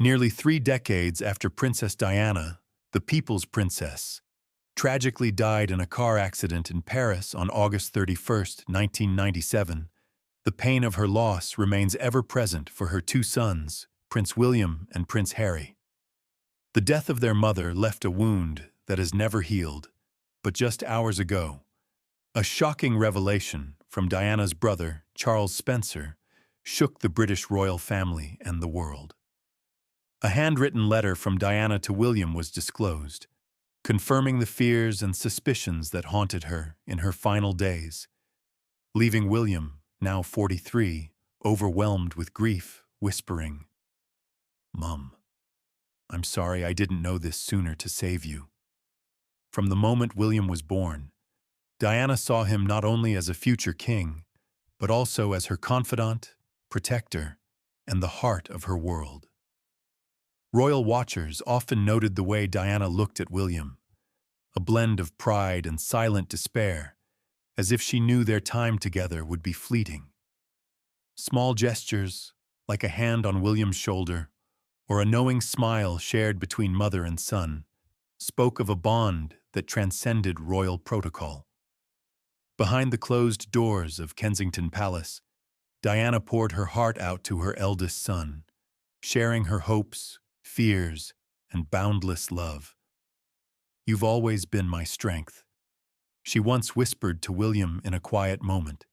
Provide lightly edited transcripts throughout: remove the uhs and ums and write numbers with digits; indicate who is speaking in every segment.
Speaker 1: Nearly 3 decades after Princess Diana, the People's Princess, tragically died in a car accident in Paris on August 31, 1997, the pain of her loss remains ever present for her two sons, Prince William and Prince Harry. The death of their mother left a wound that has never healed, but just hours ago, a shocking revelation from Diana's brother, Charles Spencer, shook the British royal family and the world. A handwritten letter from Diana to William was disclosed, confirming the fears and suspicions that haunted her in her final days, leaving William, now 43, overwhelmed with grief, whispering, "Mum, I'm sorry I didn't know this sooner to save you." From the moment William was born, Diana saw him not only as a future king, but also as her confidant, protector, and the heart of her world. Royal watchers often noted the way Diana looked at William, a blend of pride and silent despair, as if she knew their time together would be fleeting. Small gestures, like a hand on William's shoulder, or a knowing smile shared between mother and son, spoke of a bond that transcended royal protocol. Behind the closed doors of Kensington Palace, Diana poured her heart out to her eldest son, sharing her hopes, fears, and boundless love. "You've always been my strength," she once whispered to William in a quiet moment,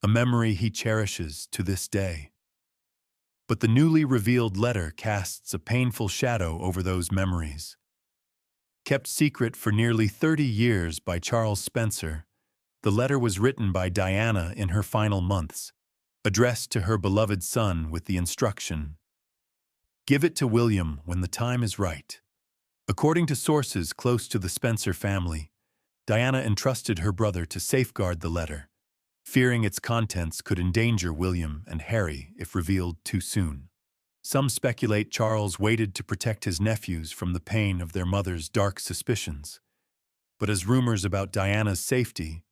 Speaker 1: a memory he cherishes to this day. But the newly revealed letter casts a painful shadow over those memories. Kept secret for nearly 30 years by Charles Spencer, the letter was written by Diana in her final months, addressed to her beloved son with the instruction, "Give it to William when the time is right." According to sources close to the Spencer family, Diana entrusted her brother to safeguard the letter, fearing its contents could endanger William and Harry if revealed too soon. Some speculate Charles waited to protect his nephews from the pain of their mother's dark suspicions. But as rumors about Diana's safety,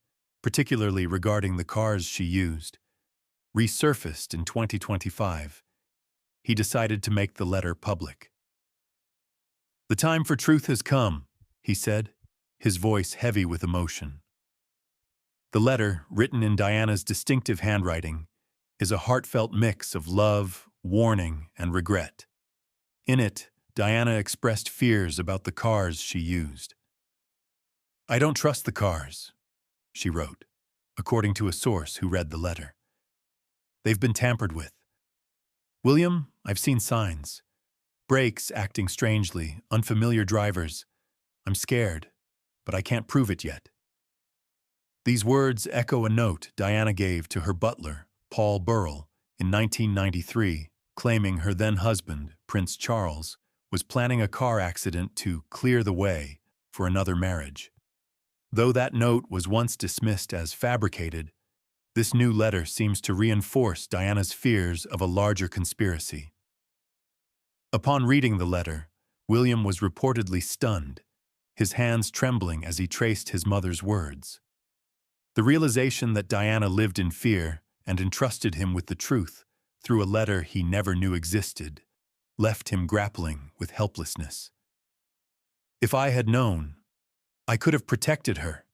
Speaker 1: particularly regarding the cars she used, resurfaced in 2025, he decided to make the letter public. "The time for truth has come," he said, his voice heavy with emotion. The letter, written in Diana's distinctive handwriting, is a heartfelt mix of love, warning, and regret. In it, Diana expressed fears about the cars she used. "I don't trust the cars," she wrote, according to a source who read the letter. "They've been tampered with. William, I've seen signs. Brakes acting strangely, unfamiliar drivers. I'm scared, but I can't prove it yet." These words echo a note Diana gave to her butler, Paul Burrell, in 1993, claiming her then-husband, Prince Charles, was planning a car accident to clear the way for another marriage. Though that note was once dismissed as fabricated, this new letter seems to reinforce Diana's fears of a larger conspiracy. Upon reading the letter, William was reportedly stunned, his hands trembling as he traced his mother's words. The realization that Diana lived in fear and entrusted him with the truth through a letter he never knew existed left him grappling with helplessness. "If I had known, I could have protected her,"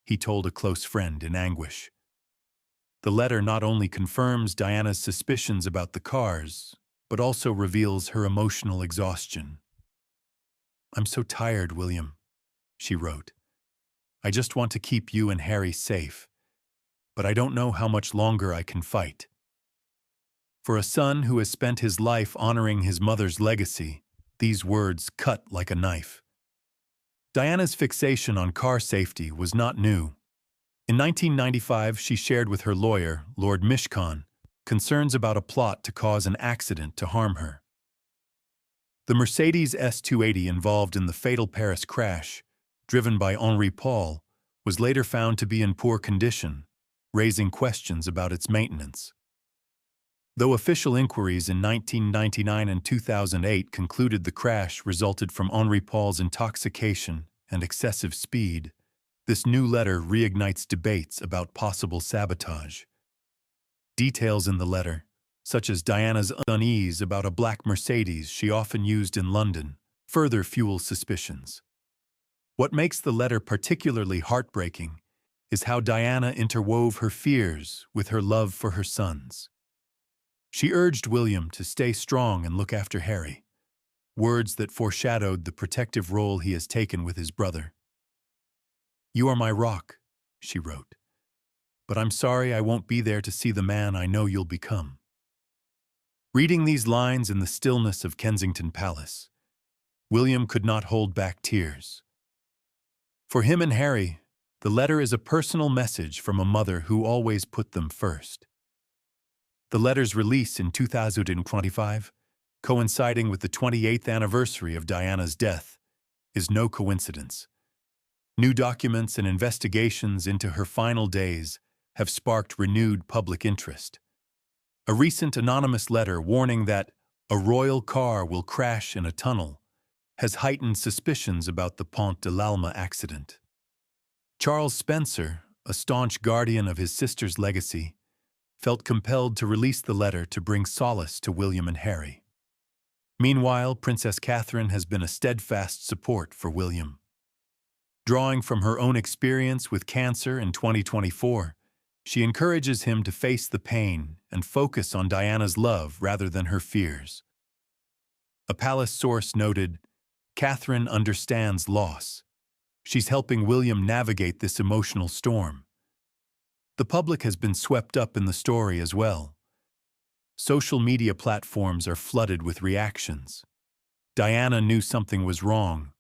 Speaker 1: he told a close friend in anguish. The letter not only confirms Diana's suspicions about the cars, but also reveals her emotional exhaustion. "I'm so tired, William," she wrote. "I just want to keep you and Harry safe, but I don't know how much longer I can fight." For a son who has spent his life honoring his mother's legacy, these words cut like a knife. Diana's fixation on car safety was not new. In 1995, she shared with her lawyer, Lord Mishcon, concerns about a plot to cause an accident to harm her. The Mercedes S280 involved in the fatal Paris crash, driven by Henri Paul, was later found to be in poor condition, raising questions about its maintenance. Though official inquiries in 1999 and 2008 concluded the crash resulted from Henri Paul's intoxication and excessive speed, this new letter reignites debates about possible sabotage. Details in the letter, such as Diana's unease about a black Mercedes she often used in London, further fuel suspicions. What makes the letter particularly heartbreaking is how Diana interwove her fears with her love for her sons. She urged William to stay strong and look after Harry, words that foreshadowed the protective role he has taken with his brother. "You are my rock," she wrote, "but I'm sorry I won't be there to see the man I know you'll become." Reading these lines in the stillness of Kensington Palace, William could not hold back tears. For him and Harry, the letter is a personal message from a mother who always put them first. The letter's release in 2025, coinciding with the 28th anniversary of Diana's death, is no coincidence. New documents and investigations into her final days have sparked renewed public interest. A recent anonymous letter warning that a royal car will crash in a tunnel has heightened suspicions about the Pont de l'Alma accident. Charles Spencer, a staunch guardian of his sister's legacy, felt compelled to release the letter to bring solace to William and Harry. Meanwhile, Princess Catherine has been a steadfast support for William. Drawing from her own experience with cancer in 2024, she encourages him to face the pain and focus on Diana's love rather than her fears. A palace source noted, "Catherine understands loss. She's helping William navigate this emotional storm." The public has been swept up in the story as well. Social media platforms are flooded with reactions. Diana knew something was wrong,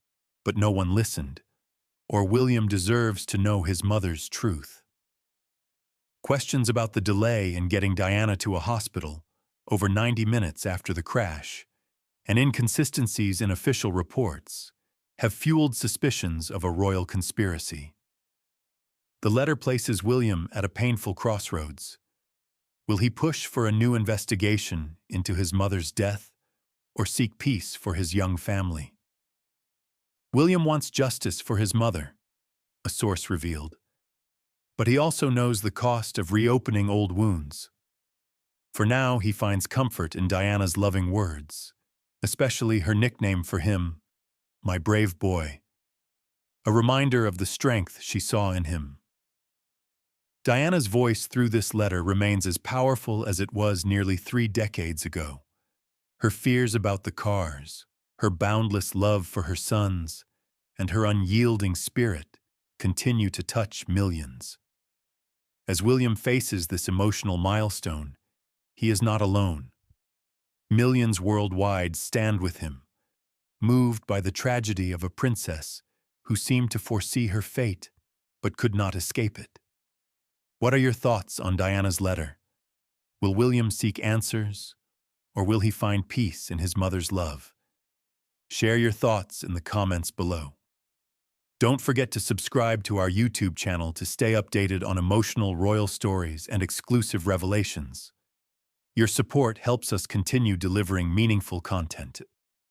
Speaker 1: but no one listened, or William deserves to know his mother's truth. Questions about the delay in getting Diana to a hospital, over 90 minutes after the crash, and inconsistencies in official reports have fueled suspicions of a royal conspiracy. The letter places William at a painful crossroads. Will he push for a new investigation into his mother's death, or seek peace for his young family? William wants justice for his mother, a source revealed. But he also knows the cost of reopening old wounds. For now, he finds comfort in Diana's loving words, especially her nickname for him, "My brave boy," a reminder of the strength she saw in him. Diana's voice through this letter remains as powerful as it was nearly 3 decades ago. Her fears about the cars, her boundless love for her sons, and her unyielding spirit continue to touch millions. As William faces this emotional milestone, he is not alone. Millions worldwide stand with him, moved by the tragedy of a princess who seemed to foresee her fate but could not escape it. What are your thoughts on Diana's letter? Will William seek answers, or will he find peace in his mother's love? Share your thoughts in the comments below. Don't forget to subscribe to our YouTube channel to stay updated on emotional royal stories and exclusive revelations. Your support helps us continue delivering meaningful content.